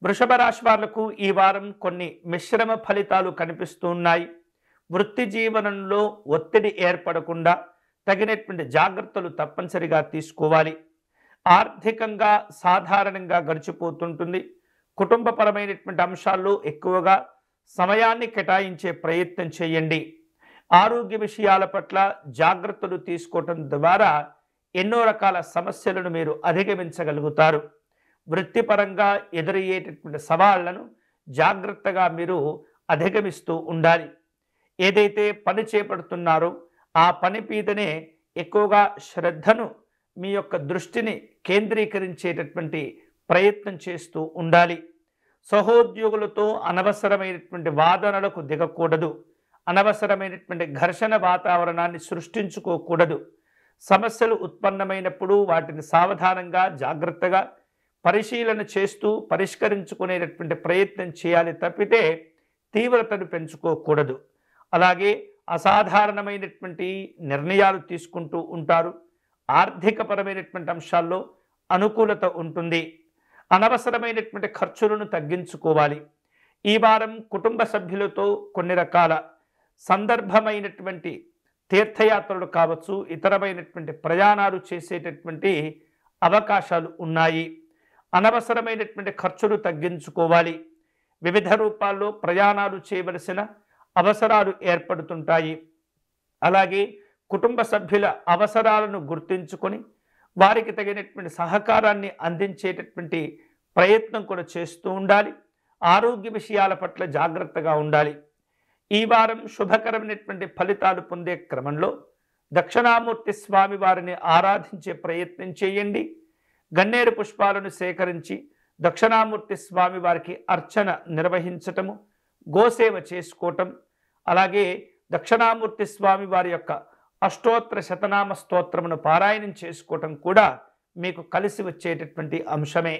వృషభ రాశి వాళ్లకు ఈ వారం కొన్ని మిశ్రమ ఫలితాలు కనిపిస్తూ ఉన్నాయి. వృత్తి జీవనంలో ఒత్తిడి ఏర్పడకుండా తగినటువంటి జాగ్రత్తలు తప్పనిసరిగా తీసుకోవాలి. ఆర్థికంగా సాధారణంగా గడిచిపోతుంటుంది. కుటుంబపరమైనటువంటి అంశాల్లో ఎక్కువగా సమయాన్ని కేటాయించే ప్రయత్నం చేయండి. ఆరోగ్య విషయాల పట్ల జాగ్రత్తలు తీసుకోవటం ద్వారా ఎన్నో రకాల సమస్యలను మీరు అధిగమించగలుగుతారు. వృత్తిపరంగా ఎదురయ్యేటటువంటి సవాళ్లను జాగ్రత్తగా మీరు అధిగమిస్తూ ఉండాలి. ఏదైతే పని చేపడుతున్నారో ఆ పని మీదనే ఎక్కువగా శ్రద్ధను, మీ యొక్క దృష్టిని కేంద్రీకరించేటటువంటి ప్రయత్నం చేస్తూ ఉండాలి. సహోద్యోగులతో అనవసరమైనటువంటి వాదనలకు దిగకూడదు. అనవసరమైనటువంటి ఘర్షణ వాతావరణాన్ని సృష్టించుకోకూడదు. సమస్యలు ఉత్పన్నమైనప్పుడు వాటిని సావధానంగా జాగ్రత్తగా పరిశీలన చేస్తూ పరిష్కరించుకునేటటువంటి ప్రయత్నం చేయాలి తప్పితే తీవ్రతను పెంచుకోకూడదు. అలాగే అసాధారణమైనటువంటి నిర్ణయాలు తీసుకుంటూ ఉంటారు. ఆర్థికపరమైనటువంటి అంశాల్లో అనుకూలత ఉంటుంది. అనవసరమైనటువంటి ఖర్చులను తగ్గించుకోవాలి. ఈ వారం కుటుంబ సభ్యులతో కొన్ని రకాల సందర్భమైనటువంటి తీర్థయాత్రలు కావచ్చు, ఇతరమైనటువంటి ప్రయాణాలు చేసేటటువంటి అవకాశాలు ఉన్నాయి. అనవసరమైనటువంటి ఖర్చులు తగ్గించుకోవాలి. వివిధ రూపాల్లో ప్రయాణాలు చేయవలసిన అవసరాలు ఏర్పడుతుంటాయి. అలాగే కుటుంబ సభ్యుల అవసరాలను గుర్తించుకొని వారికి తగినటువంటి సహకారాన్ని అందించేటటువంటి ప్రయత్నం కూడా చేస్తూ ఉండాలి. ఆరోగ్య విషయాల పట్ల జాగ్రత్తగా ఉండాలి. ఈ వారం శుభకరమైనటువంటి ఫలితాలు పొందే క్రమంలో దక్షిణామూర్తి స్వామి వారిని ఆరాధించే ప్రయత్నం చేయండి. గన్నేరు పుష్పాలను సేకరించి దక్షిణామూర్తి స్వామి వారికి అర్చన నిర్వహించటము, గోసేవ చేసుకోవటం, అలాగే దక్షిణామూర్తి స్వామి వారి యొక్క అష్టోత్తర శతనామ స్తోత్రమును పారాయణం చేసుకోవటం కూడా మీకు కలిసి వచ్చేటటువంటి అంశమే.